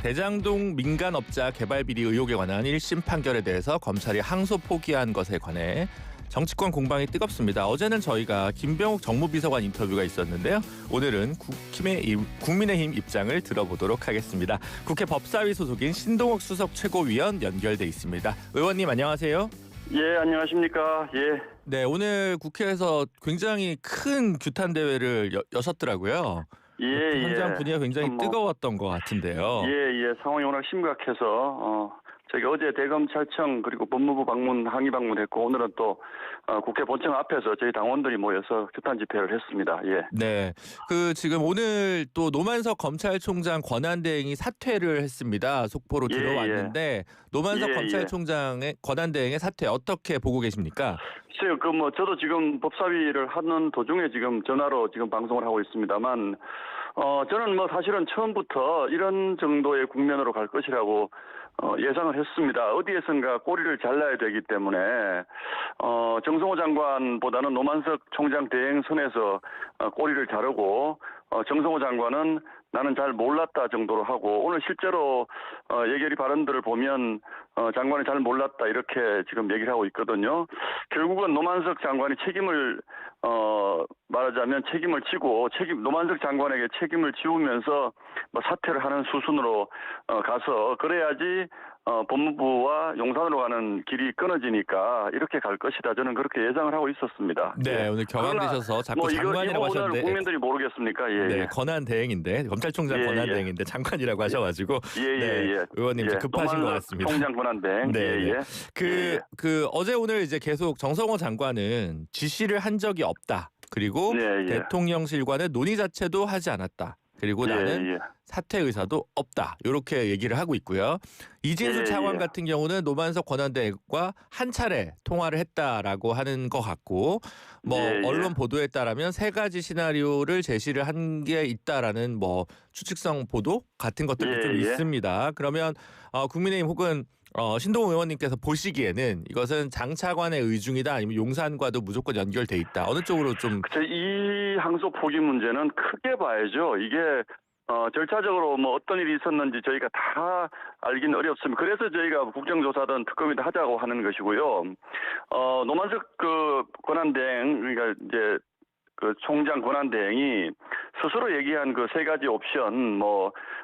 대장동 민간업자 개발 비리 의혹에 관한 1심 판결에 대해서 검찰이 항소 포기한 것에 관해 정치권 공방이 뜨겁습니다. 어제는 저희가 김병욱 정무비서관 인터뷰가 있었는데요. 오늘은 국민의힘 입장을 들어보도록 하겠습니다. 국회 법사위 소속인 신동욱 수석 최고위원 연결돼 있습니다. 의원님 안녕하세요. 예, 안녕하십니까. 예. 네, 오늘 국회에서 굉장히 큰 규탄 대회를 여셨더라고요. 예, 현장 예. 분위기가 굉장히 뜨거웠던 것 같은데요. 예. 상황이 워낙 심각해서 저희가 어제 대검찰청 그리고 법무부 항의 방문했고 오늘은 또 국회 본청 앞에서 저희 당원들이 모여서 규탄 집회를 했습니다. 예. 네, 지금 오늘 또 노만석 검찰총장 권한대행이 사퇴를 했습니다. 속보로 들어왔는데 노만석 검찰총장의 권한대행의 사퇴 어떻게 보고 계십니까? 글쎄요, 저도 지금 법사위를 하는 도중에 지금 전화로 지금 방송을 하고 있습니다만, 저는 사실은 처음부터 이런 정도의 국면으로 갈 것이라고 예상을 했습니다. 어디에선가 꼬리를 잘라야 되기 때문에 정성호 장관보다는 노만석 총장 대행 선에서 꼬리를 자르고 정성호 장관은 나는 잘 몰랐다 정도로 하고 오늘 실제로 예결위 발언들을 보면 장관이 잘 몰랐다 이렇게 지금 얘기를 하고 있거든요. 결국은 노만석 장관이 말하자면 책임을 지고 노만석 장관에게 책임을 지우면서 사퇴를 하는 수순으로 가서 그래야지 법무부와 용산으로 가는 길이 끊어지니까 이렇게 갈 것이다. 저는 그렇게 예상을 하고 있었습니다. 네, 오늘 격앙되셔서 자꾸 장관이라고 하셨는데 국민들이 모르겠습니까? 예. 네, 권한대행인데 검찰총장 권한대행인데 장관이라고 하셔가지고 의원님 좀 급하신 것 같습니다. 총장 권한대행. 네. 어제 오늘 이제 계속 정성호 장관은 지시를 한 적이 없다. 그리고 대통령실과는 논의 자체도 하지 않았다. 그리고 나는 사퇴 의사도 없다. 이렇게 얘기를 하고 있고요. 이진수 차관 같은 경우는 노만석 권한대행과 한 차례 통화를 했다라고 하는 것 같고 언론 보도에 따르면 세 가지 시나리오를 제시를 한 게 있다라는 추측성 보도 같은 것들도 좀 있습니다. 그러면 국민의힘 혹은 신동욱 의원님께서 보시기에는 이것은 장 차관의 의중이다 아니면 용산과도 무조건 연결돼 있다. 어느 쪽으로 좀 이 항소 포기 문제는 크게 봐야죠. 이게 절차적으로 어떤 일이 있었는지 저희가 다 알기는 어렵습니다. 그래서 저희가 국정조사든 특검이든 하자고 하는 것이고요. 노만석 권한대행 그러니까 이제 총장 권한대행이 스스로 얘기한 세 가지 옵션,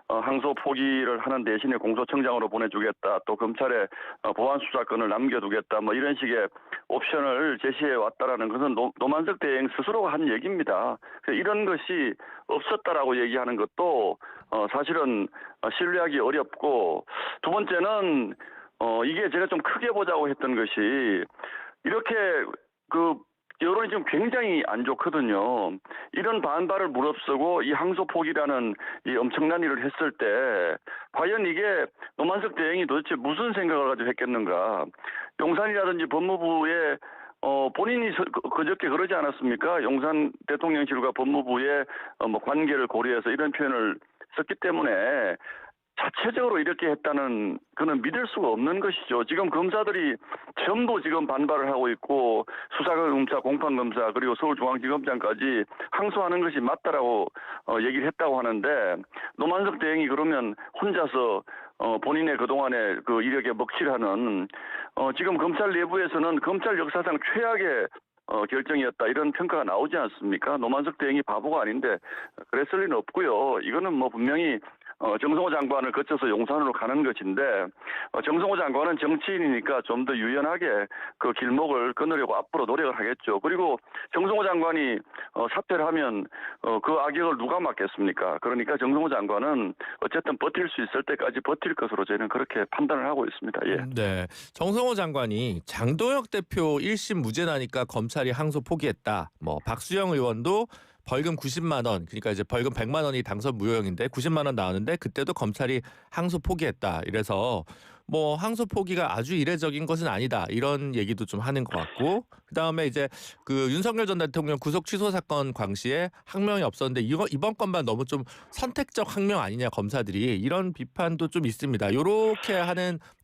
항소 포기를 하는 대신에 공소청장으로 보내주겠다, 또 검찰에 보안 수사권을 남겨두겠다, 이런 식의 옵션을 제시해 왔다라는 것은 노만석 대행 스스로가 한 얘기입니다. 이런 것이 없었다라고 얘기하는 것도 사실은 신뢰하기 어렵고, 두 번째는 이게 제가 좀 크게 보자고 했던 것이 이렇게 여론이 지금 굉장히 안 좋거든요. 이런 반발을 무릅쓰고 이 항소 포기라는 이 엄청난 일을 했을 때 과연 이게 노만석 대행이 도대체 무슨 생각을 가지고 했겠는가. 용산이라든지 법무부에 본인이 그저께 그러지 않았습니까? 용산 대통령실과 법무부의 관계를 고려해서 이런 표현을 썼기 때문에 자체적으로 이렇게 했다는 그는 믿을 수가 없는 것이죠. 지금 검사들이 전부 지금 반발을 하고 있고 수사검사, 공판검사 그리고 서울중앙지검장까지 항소하는 것이 맞다라고 얘기를 했다고 하는데 노만석 대행이 그러면 혼자서 본인의 그동안의 이력에 먹칠하는 지금 검찰 내부에서는 검찰 역사상 최악의 결정이었다 이런 평가가 나오지 않습니까? 노만석 대행이 바보가 아닌데 그랬을 리는 없고요. 이거는 분명히 정성호 장관을 거쳐서 용산으로 가는 것인데 정성호 장관은 정치인이니까 좀 더 유연하게 그 길목을 끊으려고 앞으로 노력을 하겠죠. 그리고 정성호 장관이 사퇴를 하면 그 악역을 누가 맡겠습니까? 그러니까 정성호 장관은 어쨌든 버틸 수 있을 때까지 버틸 것으로 저는 그렇게 판단을 하고 있습니다. 예. 네, 정성호 장관이 장동혁 대표 1심 무죄 나니까 검찰이 항소 포기했다. 박수영 의원도 벌금 90만 원, 그러니까 이제 벌금 100만 원이 당선 무효형인데 90만 원 나왔는데 그때도 검찰이 항소 포기했다. 이래서 항소 포기가 아주 이례적인 것은 아니다. 이런 얘기도 좀 하는 것 같고, 그다음에 이제 윤석열 전 대통령 구속 취소 사건 광시에 항명이 없었는데 이번 건만 너무 좀 선택적 항명 아니냐 검사들이 이런 비판도 좀 있습니다. 이렇게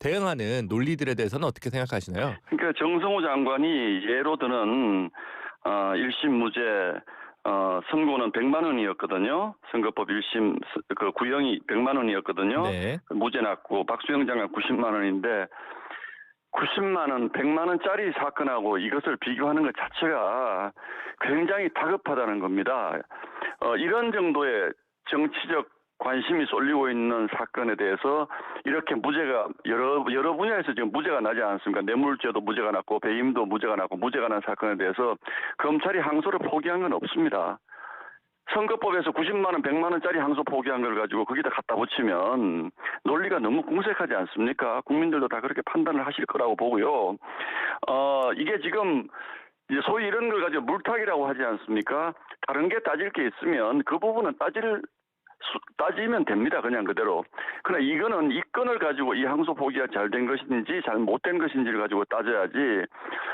대응하는 논리들에 대해서는 어떻게 생각하시나요? 그러니까 정성호 장관이 예로 드는 1심 무죄 선고는 100만 원이었거든요. 선거법 1심 그 구형이 100만 원이었거든요. 네. 무죄 났고 박수영 장관 90만 원인데 90만 원, 100만 원짜리 사건하고 이것을 비교하는 것 자체가 굉장히 다급하다는 겁니다. 이런 정도의 정치적 관심이 쏠리고 있는 사건에 대해서 이렇게 무죄가 여러 분야에서 지금 무죄가 나지 않습니까? 뇌물죄도 무죄가 났고 배임도 무죄가 났고 무죄가 난 사건에 대해서 검찰이 항소를 포기한 건 없습니다. 선거법에서 90만 원, 100만 원짜리 항소 포기한 걸 가지고 거기다 갖다 붙이면 논리가 너무 궁색하지 않습니까? 국민들도 다 그렇게 판단을 하실 거라고 보고요. 이게 지금 이제 소위 이런 걸 가지고 물타기라고 하지 않습니까? 다른 게 따질 게 있으면 그 부분은 따지면 됩니다. 그냥 그대로. 그러나 이거는 이 건을 가지고 이 항소 포기가 잘 된 것인지 잘 못된 것인지를 가지고 따져야지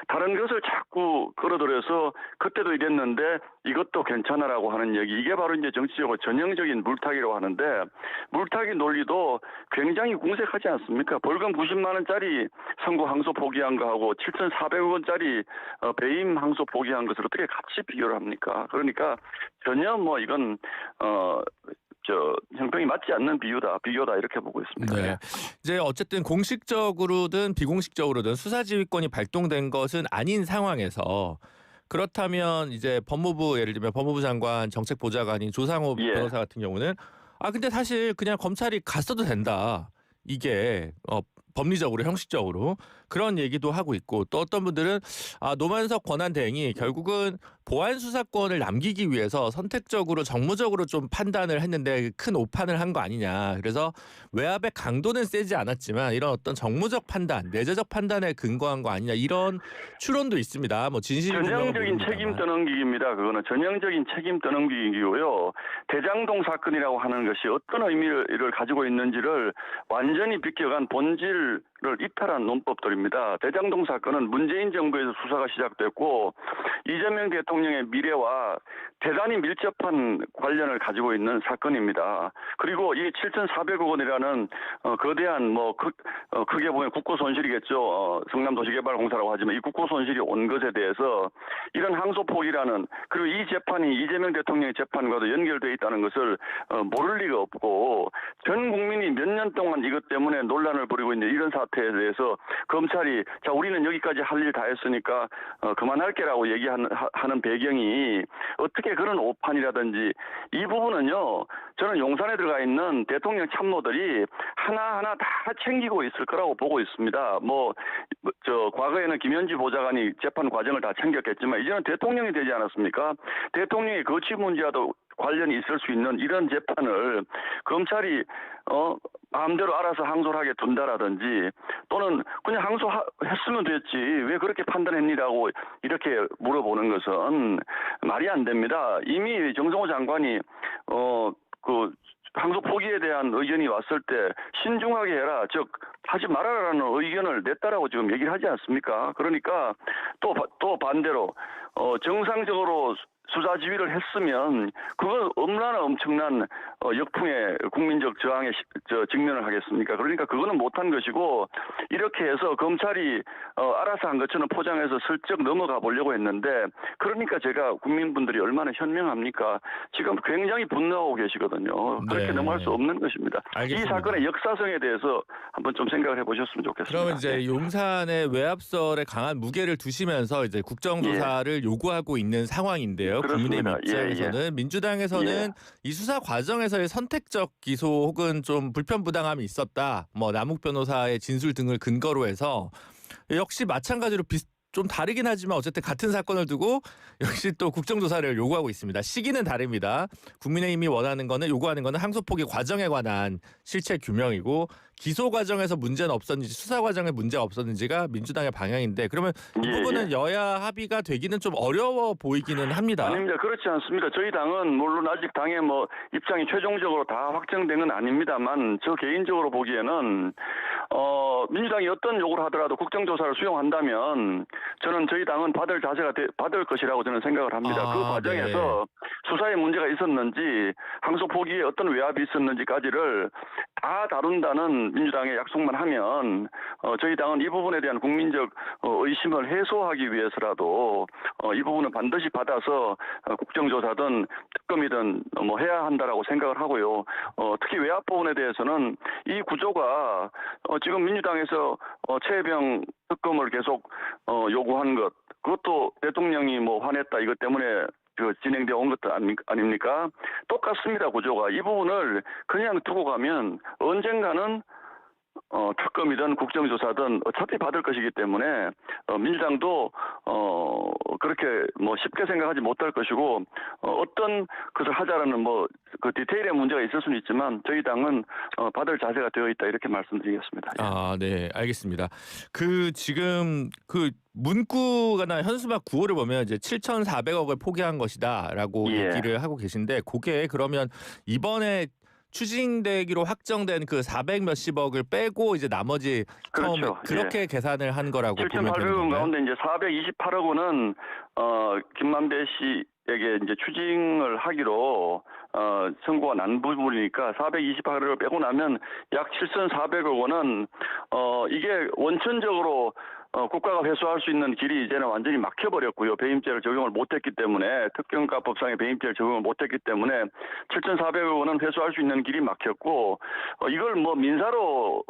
다른 것을 자꾸 끌어들여서 그때도 이랬는데 이것도 괜찮아라고 하는 얘기. 이게 바로 이제 정치적으로 전형적인 물타기라고 하는데 물타기 논리도 굉장히 궁색하지 않습니까? 벌금 90만 원짜리 선고 항소 포기한 거하고 7,400억 원짜리 배임 항소 포기한 것을 어떻게 같이 비교를 합니까? 그러니까 전혀 뭐 이건 형평이 맞지 않는 비교다 이렇게 보고 있습니다. 네. 이제 어쨌든 공식적으로든 비공식적으로든 수사지휘권이 발동된 것은 아닌 상황에서 그렇다면 이제 법무부 예를 들면 법무부 장관 정책보좌관인 조상호 변호사 같은 경우는 근데 사실 그냥 검찰이 갔어도 된다. 이게 법리적으로 형식적으로 그런 얘기도 하고 있고 또 어떤 분들은 노만석 권한대행이 결국은 보안 수사권을 남기기 위해서 선택적으로 정무적으로 좀 판단을 했는데 큰 오판을 한 거 아니냐. 그래서 외압의 강도는 세지 않았지만 이런 어떤 정무적 판단, 내재적 판단에 근거한 거 아니냐 이런 추론도 있습니다. 뭐 전형적인 책임 떠넘기기입니다. 그거는 전형적인 책임 떠넘기기고요. 대장동 사건이라고 하는 것이 어떤 의미를 가지고 있는지를 완전히 비껴간 본질을 이탈한 논법들입니다. 대장동 사건은 문재인 정부에서 수사가 시작됐고 이재명 대통령의 미래와 대단히 밀접한 관련을 가지고 있는 사건입니다. 그리고 이 7,400억 원이라는 거대한 크게 보면 국고 손실이겠죠. 성남도시개발공사라고 하지만 이 국고 손실이 온 것에 대해서 이런 항소 포기라는 그리고 이 재판이 이재명 대통령의 재판과도 연결되어 있다는 것을 모를 리가 없고 전 국민이 몇 년 동안 이것 때문에 논란을 벌이고 있는 이런 사태에 대해서 검찰이 자 우리는 여기까지 할 일 다 했으니까 그만할게라고 얘기하는 배경이 어떻게 그런 오판이라든지 이 부분은요 저는 용산에 들어가 있는 대통령 참모들이 하나하나 다 챙기고 있을 거라고 보고 있습니다. 과거에는 김현지 보좌관이 재판 과정을 다 챙겼겠지만 이제는 대통령이 되지 않았습니까? 대통령의 거취 문제와도 관련이 있을 수 있는 이런 재판을 검찰이 마음대로 알아서 항소를 하게 둔다라든지 또는 그냥 항소했으면 됐지 왜 그렇게 판단했니라고 이렇게 물어보는 것은 말이 안 됩니다. 이미 정성호 장관이 항소 포기에 대한 의견이 왔을 때 신중하게 해라, 즉 하지 말아라라는 의견을 냈다라고 지금 얘기를 하지 않습니까? 그러니까 또 반대로 정상적으로 수사 지휘를 했으면 그건 얼마나 엄청난 역풍의 국민적 저항에 직면을 하겠습니까? 그러니까 그거는 못한 것이고 이렇게 해서 검찰이 알아서 한 것처럼 포장해서 슬쩍 넘어가 보려고 했는데 그러니까 제가 국민분들이 얼마나 현명합니까? 지금 굉장히 분노하고 계시거든요. 그렇게 넘어갈 수 없는 것입니다. 알겠습니다. 이 사건의 역사성에 대해서 한번 좀 생각을 해보셨으면 좋겠습니다. 그러면 이제 용산의 외압설에 강한 무게를 두시면서 이제 국정조사를 요구하고 있는 상황인데요. 국민의힘 입장에서는 민주당에서는 이 수사 과정에서의 선택적 기소 혹은 좀 불편부당함이 있었다. 남욱 변호사의 진술 등을 근거로 해서 역시 마찬가지로 좀 다르긴 하지만 어쨌든 같은 사건을 두고 역시 또 국정조사를 요구하고 있습니다. 시기는 다릅니다. 국민의힘이 요구하는 거는 항소 포기 과정에 관한 실체 규명이고 기소 과정에서 문제는 없었는지 수사 과정에 문제가 없었는지가 민주당의 방향인데 그러면 이 부분은 여야 합의가 되기는 좀 어려워 보이기는 합니다. 아닙니다. 그렇지 않습니다. 저희 당은 물론 아직 당의 입장이 최종적으로 다 확정된 건 아닙니다만 저 개인적으로 보기에는 민주당이 어떤 요구를 하더라도 국정조사를 수용한다면 저는 저희 당은 받을 것이라고 저는 생각을 합니다. 그 과정에서 수사에 문제가 있었는지 항소 포기에 어떤 외압이 있었는지까지를 다 다룬다는 민주당의 약속만 하면 저희 당은 이 부분에 대한 국민적 의심을 해소하기 위해서라도 이 부분은 반드시 받아서 국정조사든 특검이든 뭐 해야 한다라고 생각을 하고요. 특히 외압 부분에 대해서는 이 구조가 지금 민주당에서 최혜병 특검을 계속 요구한 것, 그것도 대통령이 뭐 화냈다 이것 때문에 진행되어 온 것도 아닙니까? 똑같습니다, 구조가. 이 부분을 그냥 두고 가면 언젠가는 특검이든 국정조사든 어차피 받을 것이기 때문에 민주당도 그렇게 뭐 쉽게 생각하지 못할 것이고 어떤 것을 하자라는 뭐 그 디테일의 문제가 있을 수는 있지만 저희 당은 받을 자세가 되어 있다 이렇게 말씀드리겠습니다. 아, 네, 알겠습니다. 지금 문구나 현수막 구호를 보면 이제 7,400억을 포기한 것이다라고 얘기를 하고 계신데 그게 그러면 이번에 추징되기로 확정된 그 400 몇십억을 빼고 이제 나머지 처음에 그렇죠. 그렇게 계산을 한 거라고 보면 되는 7,800억 건가요? 가운데 이제 428억 원은 김만배 씨에게 이제 추징을 하기로 선고가 난 부분이니까 428억을 빼고 나면 약 7,400억 원은 이게 원천적으로 국가가 회수할 수 있는 길이 이제는 완전히 막혀버렸고요. 배임죄를 적용을 못했기 때문에 특경가법상의 배임죄를 적용을 못했기 때문에 7,400억 원은 회수할 수 있는 길이 막혔고 이걸 뭐 민사로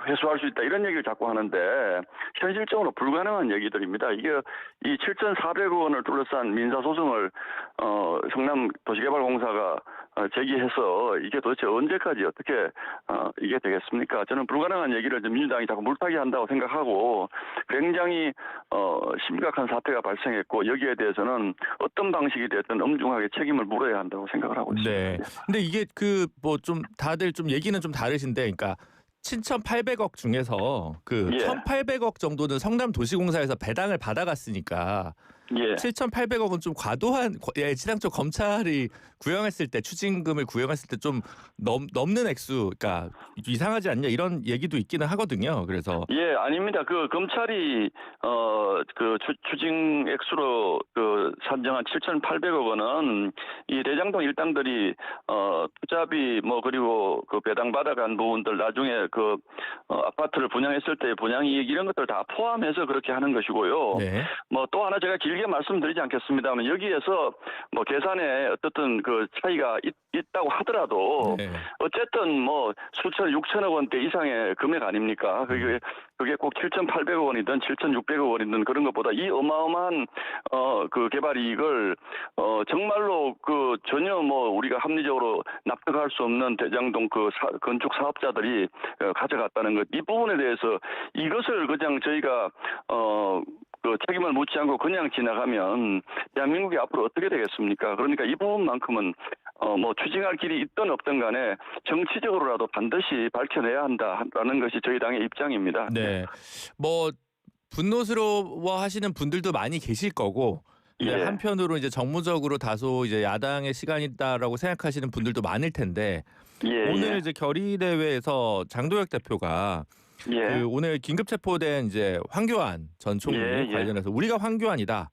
회수할 수 있다 이런 얘기를 자꾸 하는데 현실적으로 불가능한 얘기들입니다. 이게 이 7,400억 원을 둘러싼 민사 소송을 성남도시개발공사가 제기해서 이게 도대체 언제까지 어떻게 이게 되겠습니까? 저는 불가능한 얘기를 민주당이 자꾸 물타기 한다고 생각하고 굉장히 심각한 사태가 발생했고 여기에 대해서는 어떤 방식이 됐든 엄중하게 책임을 물어야 한다고 생각을 하고 있습니다. 네. 근데 이게 뭐 좀 다들 좀 얘기는 좀 다르신데, 그러니까 7,800억 중에서 1,800억 정도는 성남도시공사에서 배당을 받아갔으니까 7,800억은 좀 과도한 지당적 검찰이 구형했을 때 추징금을 구형했을 때 좀 넘는 액수, 그러니까 이상하지 않냐 이런 얘기도 있기는 하거든요. 그래서 아닙니다. 검찰이 추징 액수로 산정한 7,800억 원은 이 대장동 일당들이 투자비 뭐 그리고 배당 받아간 부분들 나중에 아파트를 분양했을 때 분양이익 이런 것들 다 포함해서 그렇게 하는 것이고요. 네. 뭐 또 하나 제가 길게 말씀드리지 않겠습니다만 여기에서 뭐 계산에 어떻든 차이가 있다고 하더라도 어쨌든 뭐 수천 6천억 원대 이상의 금액 아닙니까? 그게 꼭 7,800억 원이든 7,600억 원이든 그런 것보다 이 어마어마한 개발 이익을 정말로 전혀 뭐 우리가 합리적으로 납득할 수 없는 대장동 건축 사업자들이 가져갔다는 것, 이 부분에 대해서 이것을 그냥 저희가 책임을 묻지 않고 그냥 지나가면 대한민국이 앞으로 어떻게 되겠습니까? 그러니까 이 부분만큼은 뭐 추징할 길이 있든 없든 간에 정치적으로라도 반드시 밝혀내야 한다라는 것이 저희 당의 입장입니다. 네. 뭐 분노스러워하시는 분들도 많이 계실 거고 한편으로 이제 정무적으로 다소 이제 야당의 시간이다라고 생각하시는 분들도 많을 텐데 오늘 이제 결의대회에서 장도혁 대표가 오늘 긴급 체포된 이제 황교안 전 총리 관련해서 우리가 황교안이다.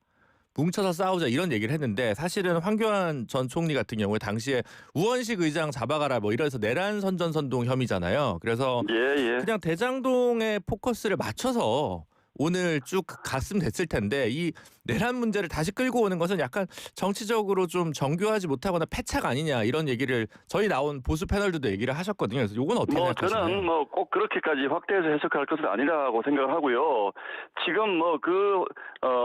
뭉쳐서 싸우자 이런 얘기를 했는데 사실은 황교안 전 총리 같은 경우에 당시에 우원식 의장 잡아가라 뭐 이래서 내란 선전선동 혐의잖아요. 그래서 그냥 대장동에 포커스를 맞춰서 오늘 쭉 갔으면 됐을 텐데 이 내란 문제를 다시 끌고 오는 것은 약간 정치적으로 좀 정교하지 못하거나 패착 아니냐 이런 얘기를 저희 나온 보수 패널들도 얘기를 하셨거든요. 그래서 이건 어떻게 생각하시나요? 저는 꼭 그렇게까지 확대해서 해석할 것은 아니라고 생각을 하고요. 지금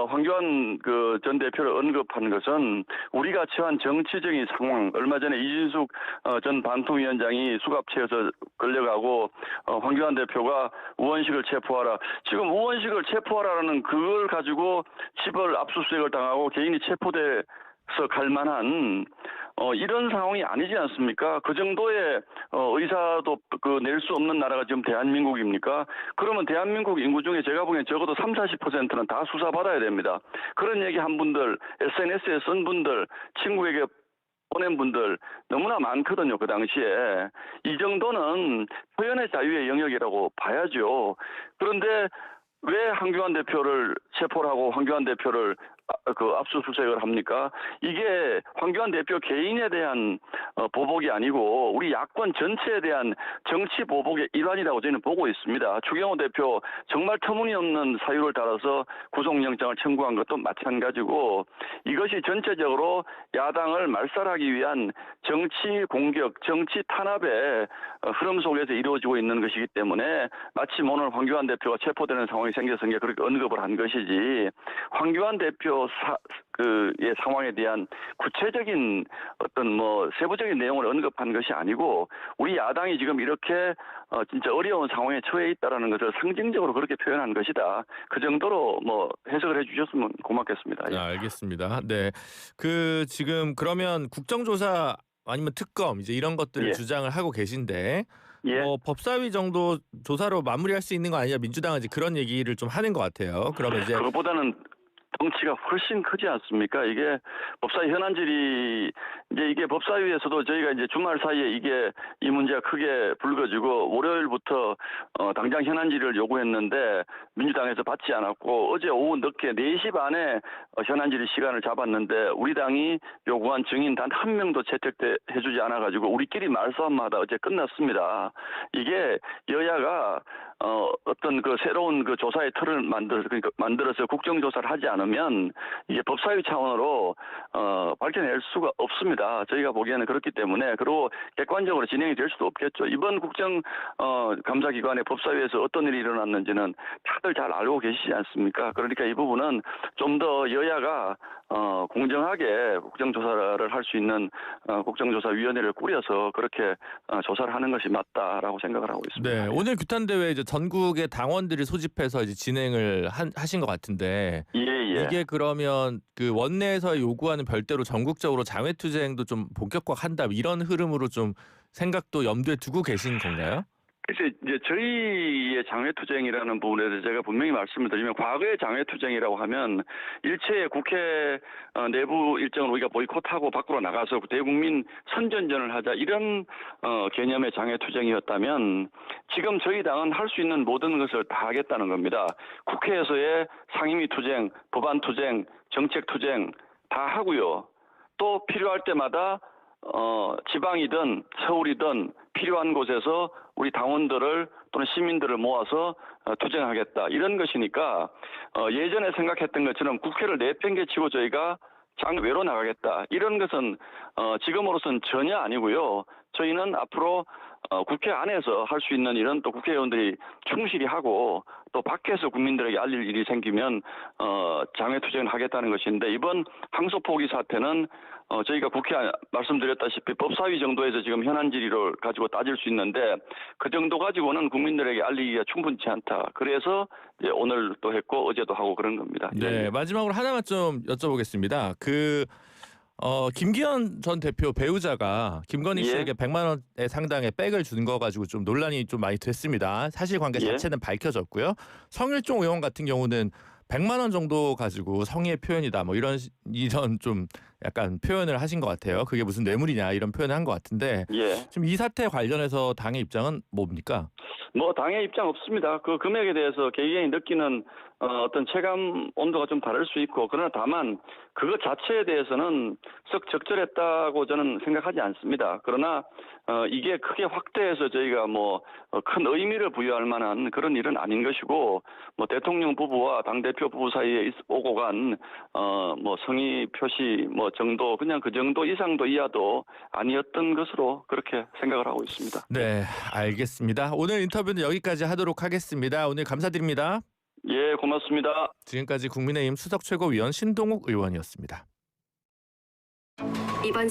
황교안 전 대표를 언급한 것은 우리가 처한 정치적인 상황, 얼마 전에 이진숙 전 방통위원장이 수갑체에서 끌려가고 황교안 대표가 우원식을 체포하라. 지금 우원식을 체포하라는 그걸 가지고 집을 압수수색을 당하고 개인이 체포돼서 갈 만한 이런 상황이 아니지 않습니까? 그 정도의 의사도 낼 수 없는 나라가 지금 대한민국입니까? 그러면 대한민국 인구 중에 제가 보기엔 적어도 30-40%는 다 수사받아야 됩니다. 그런 얘기 한 분들, SNS에 쓴 분들, 친구에게 보낸 분들 너무나 많거든요. 그 당시에. 이 정도는 표현의 자유의 영역이라고 봐야죠. 그런데 왜 황교안 대표를 체포를 하고 황교안 대표를 그 압수수색을 합니까? 이게 황교안 대표 개인에 대한 보복이 아니고 우리 야권 전체에 대한 정치 보복의 일환이라고 저희는 보고 있습니다. 추경호 대표 정말 터무니없는 사유를 따라서 구속영장을 청구한 것도 마찬가지고 이것이 전체적으로 야당을 말살하기 위한 정치 공격, 정치 탄압의 흐름 속에서 이루어지고 있는 것이기 때문에 마침 오늘 황교안 대표가 체포되는 상황이 생겨서 그렇게 언급을 한 것이지 황교안 대표 의 상황에 대한 구체적인 어떤 뭐 세부적인 내용을 언급한 것이 아니고 우리 야당이 지금 이렇게 진짜 어려운 상황에 처해 있다라는 것을 상징적으로 그렇게 표현한 것이다. 그 정도로 뭐 해석을 해주셨으면 고맙겠습니다. 네, 알겠습니다. 네, 그 지금 그러면 국정조사 아니면 특검 이제 이런 것들을 주장을 하고 계신데 뭐 법사위 정도 조사로 마무리할 수 있는 거 아니냐 민주당은 이제 그런 얘기를 좀 하는 것 같아요. 그러면 이제 그것보다는 덩치가 훨씬 크지 않습니까? 이게 법사위 현안질이 이제 이게 법사위에서도 저희가 이제 주말 사이에 이게 이 문제가 크게 불거지고 월요일부터 당장 현안질을 요구했는데 민주당에서 받지 않았고 어제 오후 늦게 4시 반에 현안질 시간을 잡았는데 우리 당이 요구한 증인 단 한 명도 채택해주지 않아가지고 우리끼리 말싸움마다 어제 끝났습니다. 이게 여야가 어떤 그 새로운 그 조사의 틀을 만들어서 국정조사를 하지 않으면 이게 법사위 차원으로 밝혀낼 수가 없습니다. 저희가 보기에는 그렇기 때문에 그리고 객관적으로 진행이 될 수도 없겠죠. 이번 국정 감사기관의 법사위에서 어떤 일이 일어났는지는 다들 잘 알고 계시지 않습니까? 그러니까 이 부분은 좀 더 여야가 공정하게 국정조사를 할 수 있는 국정조사위원회를 꾸려서 그렇게 조사를 하는 것이 맞다라고 생각을 하고 있습니다. 네, 오늘 규탄 대회 이제 전국의 당원들을 소집해서 이제 진행을 하신 것 같은데 이게 그러면 그 원내에서 요구하는 별대로 전국적으로 장외투쟁도 좀 본격화한다 이런 흐름으로 좀 생각도 염두에 두고 계신 건가요? 그래서 이제 저희의 장외투쟁이라는 부분에 대해서 제가 분명히 말씀을 드리면 과거의 장외투쟁이라고 하면 일체의 국회 내부 일정을 우리가 보이콧하고 밖으로 나가서 대국민 선전전을 하자 이런 개념의 장외투쟁이었다면 지금 저희 당은 할 수 있는 모든 것을 다 하겠다는 겁니다. 국회에서의 상임위 투쟁, 법안 투쟁, 정책 투쟁 다 하고요. 또 필요할 때마다 지방이든 서울이든 필요한 곳에서 우리 당원들을 또는 시민들을 모아서 투쟁하겠다 이런 것이니까 예전에 생각했던 것처럼 국회를 내팽개치고 저희가 장외로 나가겠다 이런 것은 지금으로서는 전혀 아니고요. 저희는 앞으로 국회 안에서 할 수 있는 일은 또 국회의원들이 충실히 하고 또 밖에서 국민들에게 알릴 일이 생기면 장외투쟁을 하겠다는 것인데 이번 항소 포기 사태는 저희가 국회 말씀드렸다시피 법사위 정도에서 지금 현안 질의를 가지고 따질 수 있는데 그 정도 가지고는 국민들에게 알리기가 충분치 않다. 그래서 이제 오늘 또 했고 어제도 하고 그런 겁니다. 네, 마지막으로 하나만 좀 여쭤보겠습니다. 김기현 전 대표 배우자가 김건희 씨에게 100만 원의 상당의 백을 준 거 가지고 좀 논란이 좀 많이 됐습니다. 사실관계 자체는 밝혀졌고요. 성일종 의원 같은 경우는 100만 원 정도 가지고 성의의 표현이다 뭐 이런 좀 약간 표현을 하신 것 같아요. 그게 무슨 뇌물이냐 이런 표현을 한 것 같은데 지금 이 사태 관련해서 당의 입장은 뭡니까? 뭐 당의 입장 없습니다. 그 금액에 대해서 개개인이 느끼는 어떤 체감 온도가 좀 다를 수 있고 그러나 다만 그것 자체에 대해서는 썩 적절했다고 저는 생각하지 않습니다. 그러나 이게 크게 확대해서 저희가 뭐 큰 의미를 부여할 만한 그런 일은 아닌 것이고 뭐 대통령 부부와 당대표 부부 사이에 오고 간 뭐 성의 표시 뭐 정도 그냥 그 정도 이상도 이하도 아니었던 것으로 그렇게 생각을 하고 있습니다. 네, 알겠습니다. 오늘 인터뷰는 여기까지 하도록 하겠습니다. 오늘 감사드립니다. 예, 고맙습니다. 지금까지 국민의힘 수석 최고위원 신동욱 의원이었습니다. 이번